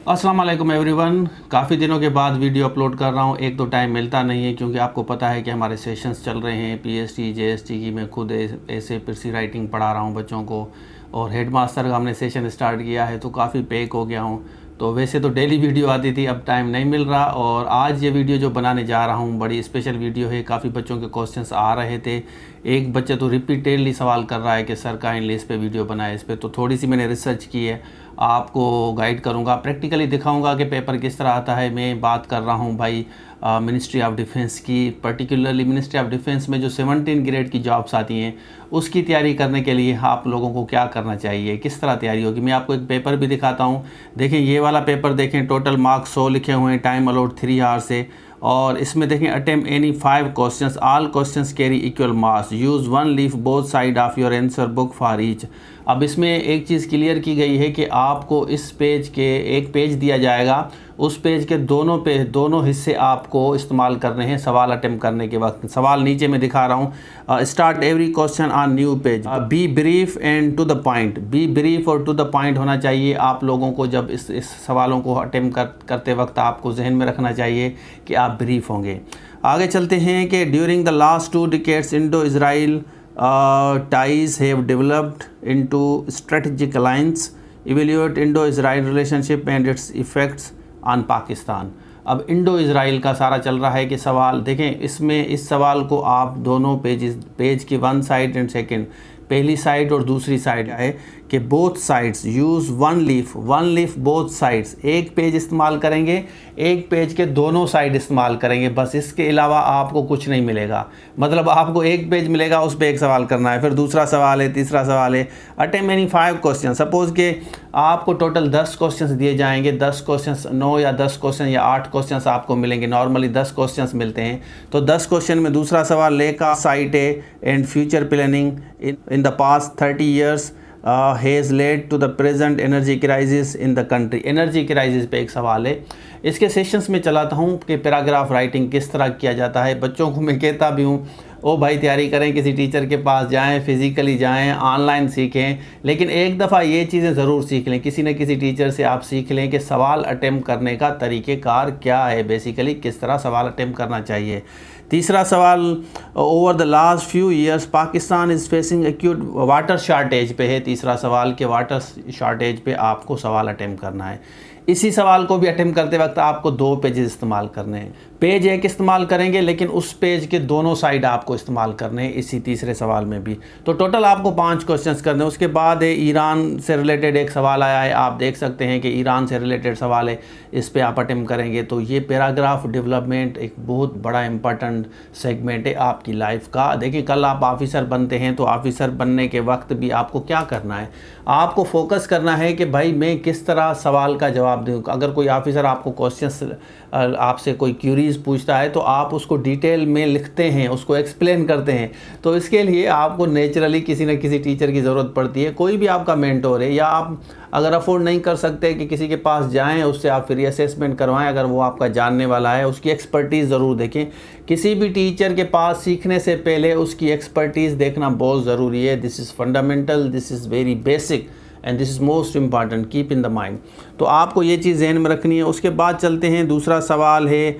अस्सलाम वालेकुम एवरीवन। काफ़ी दिनों के बाद वीडियो अपलोड कर रहा हूँ। एक तो टाइम मिलता नहीं है क्योंकि आपको पता है कि हमारे सेशंस चल रहे हैं पीएचडी जेएसटी की। मैं खुद ऐसे पिरसी राइटिंग पढ़ा रहा हूँ बच्चों को, और हेडमास्टर का हमने सेशन स्टार्ट किया है तो काफ़ी पैक हो गया हूँ। तो वैसे तो डेली वीडियो आती थी, अब टाइम नहीं मिल रहा। और आज ये वीडियो जो बनाने जा रहा हूँ बड़ी स्पेशल वीडियो है। काफ़ी बच्चों के क्वेश्चंस आ रहे थे। एक बच्चे तो रिपीटेडली सवाल कर रहा है कि सर काइंडली इस पे वीडियो बनाए। इस पे तो थोड़ी सी मैंने रिसर्च की है, आपको गाइड करूँगा, प्रैक्टिकली दिखाऊँगा कि पेपर किस तरह आता है। मैं बात कर रहा हूँ भाई मिनिस्ट्री ऑफ डिफेंस की। पर्टिकुलरली मिनिस्ट्री ऑफ डिफेंस में जो 17 ग्रेड की जॉब्स आती हैं उसकी तैयारी करने के लिए आप लोगों को क्या करना चाहिए, किस तरह तैयारी होगी। मैं आपको एक पेपर भी दिखाता हूँ। देखें ये वाला पेपर देखें, टोटल मार्क्स 100 लिखे हुए हैं, टाइम अलाउड 3 आवर्स है। और इसमें देखें attempt any 5 questions, all questions carry equal marks, use 1 leaf both side of your answer book for each. अब इसमें एक चीज़ क्लियर की गई है कि आपको इस पेज के एक पेज दिया जाएगा, उस पेज के दोनों हिस्से आपको इस्तेमाल करने हैं सवाल अटेम्प्ट करने के वक्त। सवाल नीचे में दिखा रहा हूँ। Start every question on new page, be brief and to the point. Be brief और टू द पॉइंट होना चाहिए आप लोगों को। जब इस सवालों को अटेम्प्ट करते वक्त आपको जहन में रखना चाहिए कि आप ब्रीफ होंगे। आगे चलते हैं कि during the last 2 decades Indo Israel ties have developed into strategic alliance, evaluate Indo-Israel relationship and its effects on Pakistan। अब इंडो इसराइल का सारा चल रहा है कि सवाल देखें, इसमें इस सवाल को आप दोनों पेज की 1 साइड एंड सेकंड, पहली साइड और दूसरी साइड है कि both sides use 1 leaf both sides. एक पेज इस्तेमाल करेंगे, एक पेज के दोनों साइड इस्तेमाल करेंगे, बस इसके अलावा आपको कुछ नहीं मिलेगा। मतलब आपको एक पेज मिलेगा, उस पर एक सवाल करना है, फिर दूसरा सवाल है, तीसरा सवाल है। Attempt any 5 question. सपोज़ के आपको टोटल 10 क्वेश्चंस दिए जाएंगे, 10 क्वेश्चंस 9 या 10 क्वेश्चन या 8 क्वेश्चंस आपको मिलेंगे। नॉर्मली 10 क्वेश्चंस मिलते हैं। तो 10 क्वेश्चन में दूसरा सवाल लेका साइट है and future planning in the past 30 years has led to the present energy crisis in the country. Energy crisis पे एक सवाल है। इसके सेशंस में चलाता हूँ कि पैराग्राफ राइटिंग किस तरह किया जाता है। बच्चों को मैं कहता भी हूँ ओ भाई तैयारी करें, किसी टीचर के पास जाएं, फिज़िकली जाएं, ऑनलाइन सीखें, लेकिन एक दफ़ा ये चीज़ें ज़रूर सीख लें। किसी न किसी टीचर से आप सीख लें कि सवाल अटेम्प्ट करने का तरीक़ेकार क्या है, बेसिकली किस तरह सवाल अटेम्प्ट करना चाहिए। तीसरा सवाल, over the last few years Pakistan is facing acute water shortage पे है। तीसरा सवाल कि वाटर शार्टेज पे आपको सवाल अटेम्प्ट करना है। इसी सवाल को भी अटेम्प्ट करते वक्त आपको 2 पेजेस इस्तेमाल करने हैं। पेज एक इस्तेमाल करेंगे लेकिन उस पेज के दोनों साइड आपको इस्तेमाल करने हैं इसी तीसरे सवाल में भी। तो टोटल आपको 5 क्वेश्चंस करने हैं। उसके बाद है ईरान से रिलेटेड एक सवाल आया है, आप देख सकते हैं कि ईरान से रिलेटेड सवाल है, इस पे आप अटेम्प्ट करेंगे। तो ये पैराग्राफ डेवलपमेंट एक बहुत बड़ा इंपॉर्टेंट सेगमेंट है आपकी लाइफ का। देखिए कल आप ऑफिसर बनते हैं तो ऑफिसर बनने के वक्त भी आपको क्या करना है, आपको फोकस करना है कि भाई मैं किस तरह सवाल का जवाब दूँ। अगर कोई ऑफिसर आपको क्वेश्चंस आपसे कोई क्यूरीज पूछता है तो आप उसको डिटेल में लिखते हैं, उसको एक्सप्लेन करते हैं। तो इसके लिए आपको नेचुरली किसी न किसी टीचर की ज़रूरत पड़ती है। कोई भी आपका मेंटोर है, या आप अगर अफोर्ड नहीं कर सकते कि किसी के पास जाएं, उससे आप फ्री असेसमेंट करवाएं, अगर वो आपका जानने वाला है, उसकी एक्सपर्टीज़ ज़रूर देखें। किसी भी टीचर के पास सीखने से पहले उसकी एक्सपर्टीज़ देखना बहुत ज़रूरी है। This is fundamental, this is very basic and this is most important, keep in the mind. तो आपको ये चीज़ जहन में रखनी है। उसके बाद चलते हैं, दूसरा सवाल है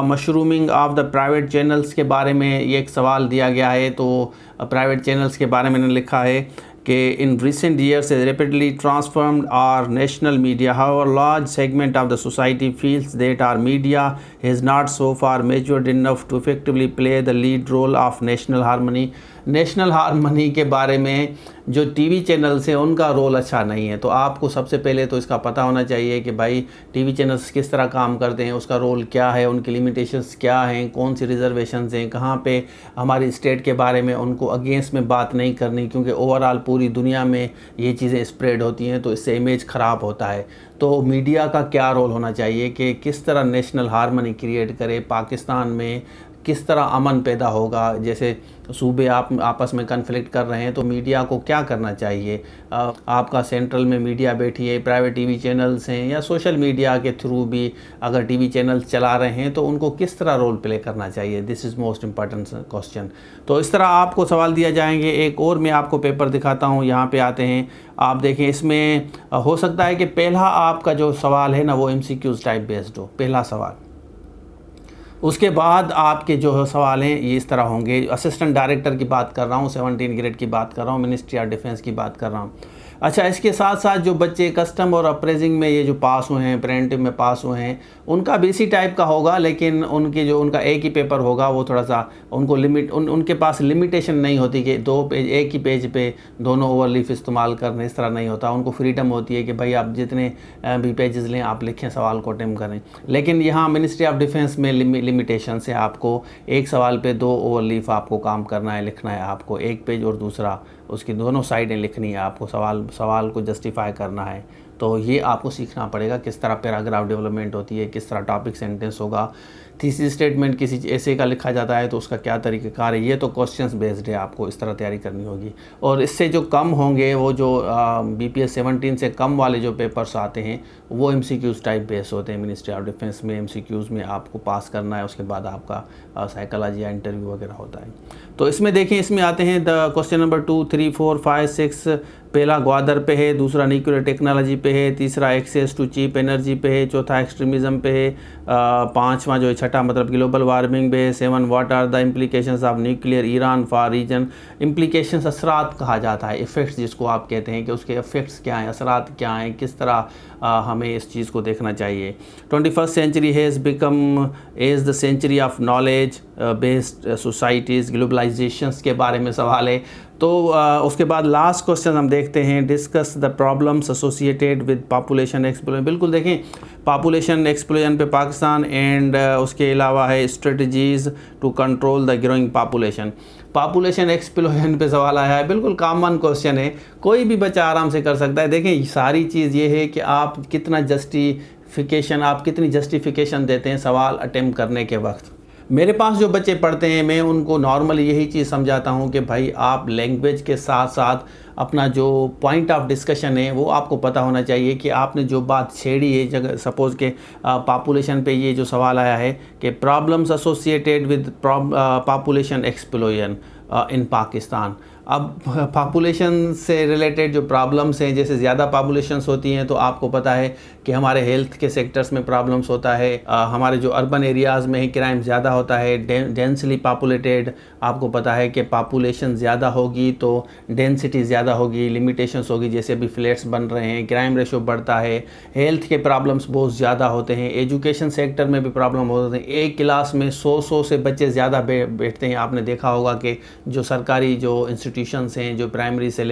mushrooming of the private channels के बारे में। ये एक सवाल दिया गया है, तो प्राइवेट चैनल्स के बारे में लिखा है कि in recent years rapidly transformed our national media, however large segment of the society feels that our media has not so far matured enough to effectively play the lead role of national harmony. National harmony के बारे में जो TV channels हैं उनका role अच्छा नहीं है। तो आपको सबसे पहले तो इसका पता होना चाहिए कि भाई टीवी चैनल्स किस तरह काम करते हैं, उसका रोल क्या है, उनकी लिमिटेशंस क्या हैं, कौन सी रिजर्वेशंस हैं, कहाँ पे हमारी स्टेट के बारे में उनको अगेंस्ट में बात नहीं करनी, क्योंकि ओवरऑल पूरी दुनिया में ये चीज़ें स्प्रेड होती हैं तो इससे इमेज ख़राब होता है। तो मीडिया का क्या रोल होना चाहिए कि किस तरह नेशनल हार्मनी क्रिएट करे, पाकिस्तान में किस तरह अमन पैदा होगा। जैसे सूबे आप आपस में कन्फ्लिक्ट कर रहे हैं तो मीडिया को क्या करना चाहिए। आपका सेंट्रल में मीडिया बैठी है, प्राइवेट टीवी चैनल्स हैं या सोशल मीडिया के थ्रू भी अगर टीवी चैनल्स चला रहे हैं तो उनको किस तरह रोल प्ले करना चाहिए। This is most important question. तो इस तरह आपको सवाल दिया जाएंगे। एक और मैं आपको पेपर दिखाता हूँ, यहाँ पे आते हैं, आप देखें इसमें हो सकता है कि पहला आपका जो सवाल है ना वो MCQs टाइप बेस्ड हो, पहला सवाल। उसके बाद आपके जो सवाल हैं ये इस तरह होंगे। असिस्टेंट डायरेक्टर की बात कर रहा हूँ, 17 ग्रेड की बात कर रहा हूँ, मिनिस्ट्री ऑफ डिफेंस की बात कर रहा हूँ। अच्छा, इसके साथ साथ जो बच्चे कस्टम और अप्रेजिंग में ये जो पास हुए हैं, प्रेवेंटिव में पास हुए हैं, उनका BC टाइप का होगा, लेकिन उनका एक ही पेपर होगा। वो थोड़ा सा उनको उनके पास लिमिटेशन नहीं होती कि 2 पेज एक ही पेज पे दोनों ओवरलीफ इस्तेमाल करने, इस तरह नहीं होता। उनको फ्रीडम होती है कि भाई आप जितने भी पेजेस लें आप लिखें, सवाल को अटेम्प्ट करें। लेकिन यहाँ मिनिस्ट्री ऑफ डिफेंस में लिमिटेशन से आपको एक सवाल पे 2 ओवरलीफ आपको काम करना है, लिखना है आपको, एक पेज और दूसरा उसकी दोनों साइडें लिखनी है आपको, सवाल को जस्टिफाई करना है। तो ये आपको सीखना पड़ेगा किस तरह पैराग्राफ डेवलपमेंट होती है, किस तरह टॉपिक सेंटेंस होगा, थीसिस स्टेटमेंट किसी ऐसे का लिखा जाता है तो उसका क्या तरीक़ाकार है। ये तो क्वेश्चंस बेस्ड है, आपको इस तरह तैयारी करनी होगी। और इससे जो कम होंगे, वो जो BPS 17 से कम वाले जो पेपर्स आते हैं वो MCQs टाइप बेस्ड होते हैं। मिनिस्ट्री ऑफ डिफेंस में MCQs में आपको पास करना है, उसके बाद आपका साइकोलॉजी या इंटरव्यू वगैरह होता है। तो इसमें देखें, इसमें आते हैं क्वेश्चन नंबर 2, 3, 4, 5, 6। पहला ग्वादर पे है, दूसरा न्यूक्लियर टेक्नोलॉजी पे है, तीसरा एक्सेस टू चीप एनर्जी पे है, चौथा एक्सट्रीमिज़म पे है, पाँचवा जो छठा मतलब ग्लोबल वार्मिंग पे है। 7 what are the implications of nuclear Iran for region. Implications असरात कहा जाता है, इफ़ेक्ट्स जिसको आप कहते हैं कि उसके इफ़ेक्ट्स क्या हैं, असरात क्या हैं, किस तरह हमें इस चीज़ को देखना चाहिए। 21st century has become as the century of knowledge based societies. Globalizations के बारे में सवाल है। तो उसके बाद लास्ट क्वेश्चन हम देखते हैं, discuss the problems associated with population explosion. बिल्कुल देखें, पॉपुलेशन एक्सप्लोजन पे पाकिस्तान एंड उसके अलावा है strategies to control the growing population. Population explosion पे सवाल आया है, बिल्कुल कॉमन क्वेश्चन है, कोई भी बच्चा आराम से कर सकता है। देखें, सारी चीज़ ये है कि आप कितनी जस्टिफिकेशन देते हैं सवाल अटेम्प्ट करने के वक्त। मेरे पास जो बच्चे पढ़ते हैं मैं उनको नॉर्मली यही चीज़ समझाता हूँ कि भाई आप लैंग्वेज के साथ साथ अपना जो पॉइंट ऑफ डिस्कशन है वो आपको पता होना चाहिए कि आपने जो बात छेड़ी है। जगह सपोज़ के पॉपुलेशन पे ये जो सवाल आया है कि problems associated with population explosion इन पाकिस्तान। अब पॉपुलेशन से रिलेटेड जो प्रॉब्लम्स हैं, जैसे ज़्यादा पॉपुलेशंस होती हैं तो आपको पता है कि हमारे हेल्थ के सेक्टर्स में प्रॉब्लम्स होता है। हमारे जो अर्बन एरियाज़ में है क्राइम ज़्यादा होता है। डेंसली पॉपुलेटेड, आपको पता है कि पॉपुलेशन ज़्यादा होगी तो डेंसिटी ज़्यादा होगी, लिमिटेशंस होगी, जैसे अभी फ्लैट्स बन रहे हैं, क्राइम रेशो बढ़ता है, हेल्थ के प्रॉब्लम्स बहुत ज़्यादा होते हैं, एजुकेशन सेक्टर में भी प्रॉब्लम होते हैं। एक क्लास में 100 से बच्चे ज़्यादा बैठते हैं। आपने देखा होगा कि जो सरकारी जो इंस्टीट्यूशंस हैं, जो प्राइमरी से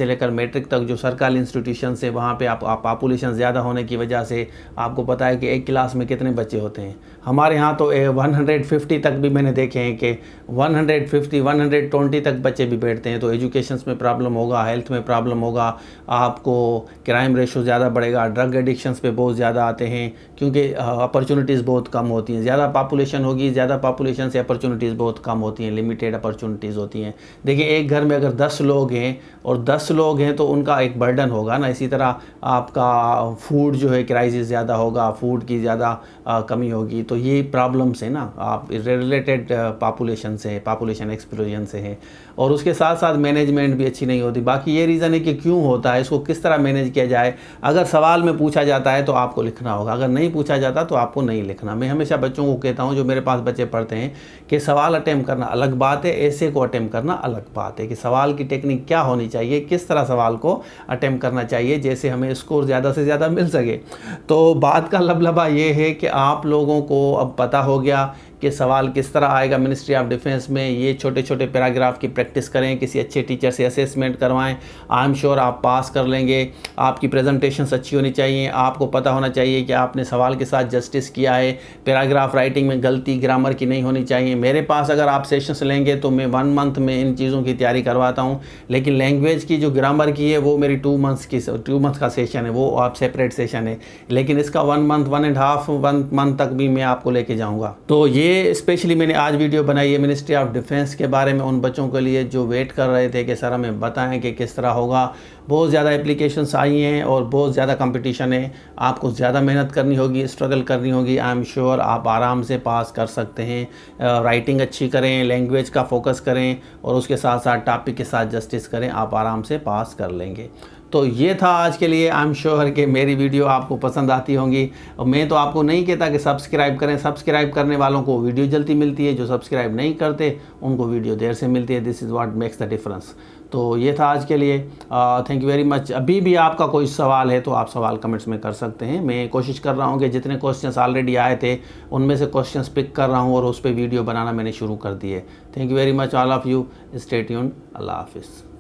लेकर मैट्रिक तक जो सरकारी इंस्टीट्यूशंस हैं, वहाँ पे आप पॉपुलेशन ज़्यादा होने की वजह से आपको पता है कि एक क्लास में कितने बच्चे होते हैं। हमारे यहाँ तो 150 तक भी मैंने देखे हैं कि 150, 120 तक बच्चे भी बैठते हैं। तो एजुकेशन में प्रॉब्लम होगा, हेल्थ में प्रॉब्लम होगा, आपको क्राइम रेशो ज़्यादा बढ़ेगा, ड्रग एडिक्शंस पे बहुत ज़्यादा आते हैं क्योंकि अपॉर्चुनिटीज़ बहुत कम होती हैं। ज़्यादा पॉपुलेशन होगी, ज़्यादा पॉपुलेशन से अपॉर्चुनिटीज़ बहुत कम होती हैं, लिमिटेड अपॉर्चुनिटीज़ होती हैं। देखिए, एक घर में अगर 10 लोग हैं और 10 लोग हैं तो उनका एक बर्डन होगा ना। इसी तरह आपका फूड जो है क्राइसिस ज़्यादा होगा, फूड की ज़्यादा कमी होगी। तो ये प्रॉब्लम्स है ना, आप रिलेटेड पॉपुलेशन से, पॉपुलेशन एक्सप्लोजन से है। और उसके साथ साथ मैनेजमेंट भी अच्छी नहीं होती। बाकी ये रीज़न है कि क्यों होता है, इसको किस तरह मैनेज किया जाए। अगर सवाल में पूछा जाता है तो आपको लिखना होगा, अगर नहीं पूछा जाता तो आपको नहीं लिखना। मैं हमेशा बच्चों को कहता हूँ, जो मेरे पास बच्चे पढ़ते हैं, कि सवाल अटेम्प्ट करना अलग बात है, ऐसे को अटेम्प्ट करना अलग बात है। कि सवाल की टेक्निक क्या होनी चाहिए, किस तरह सवाल को अटेम्प्ट करना चाहिए जैसे हमें स्कोर ज़्यादा से ज़्यादा मिल सके। तो बात का लबलबा ये है कि आप लोगों को अब पता हो गया कि सवाल किस तरह आएगा मिनिस्ट्री ऑफ डिफेंस में। ये छोटे छोटे पैराग्राफ की प्रैक्टिस करें, किसी अच्छे टीचर से असेसमेंट करवाएं, आई एम श्योर आप पास कर लेंगे। आपकी प्रेजेंटेशंस अच्छी होनी चाहिए, आपको पता होना चाहिए कि आपने सवाल के साथ जस्टिस किया है, पैराग्राफ राइटिंग में गलती ग्रामर की नहीं होनी चाहिए। मेरे पास अगर आप सेशंस लेंगे तो मैं 1 मंथ में इन चीज़ों की तैयारी करवाता हूँ, लेकिन लैंग्वेज की जो ग्रामर की है वो मेरी 2 मंथ का सेशन है, वो आप सेपरेट सेशन है। लेकिन इसका 1 मंथ 1.5 मंथ तक भी मैं आपको लेके जाऊँगा। तो ये ये स्पेशली मैंने आज वीडियो बनाई है मिनिस्ट्री ऑफ डिफेंस के बारे में, उन बच्चों के लिए जो वेट कर रहे थे कि सर हमें बताएं कि किस तरह होगा। बहुत ज़्यादा एप्लीकेशंस आई हैं और बहुत ज़्यादा कंपटीशन है, आपको ज़्यादा मेहनत करनी होगी, स्ट्रगल करनी होगी। आई एम श्योर आप आराम से पास कर सकते हैं। राइटिंग अच्छी करें, लैंग्वेज का फोकस करें और उसके साथ साथ टॉपिक के साथ जस्टिस करें, आप आराम से पास कर लेंगे। तो ये था आज के लिए। आई एम श्योर कि मेरी वीडियो आपको पसंद आती होंगी। और मैं तो आपको नहीं कहता कि सब्सक्राइब करें, सब्सक्राइब करने वालों को वीडियो जल्दी मिलती है, जो सब्सक्राइब नहीं करते उनको वीडियो देर से मिलती है। This is what makes the difference. तो ये था आज के लिए। Thank you very much. अभी भी आपका कोई सवाल है तो आप सवाल कमेंट्स में कर सकते हैं। मैं कोशिश कर रहा हूँ कि जितने क्वेश्चंस ऑलरेडी आए थे उनमें से क्वेश्चंस पिक कर रहा हूँ और उस पर वीडियो बनाना मैंने शुरू कर दी है। Thank you very much all of you. Stay tuned. अल्लाह हाफिज़।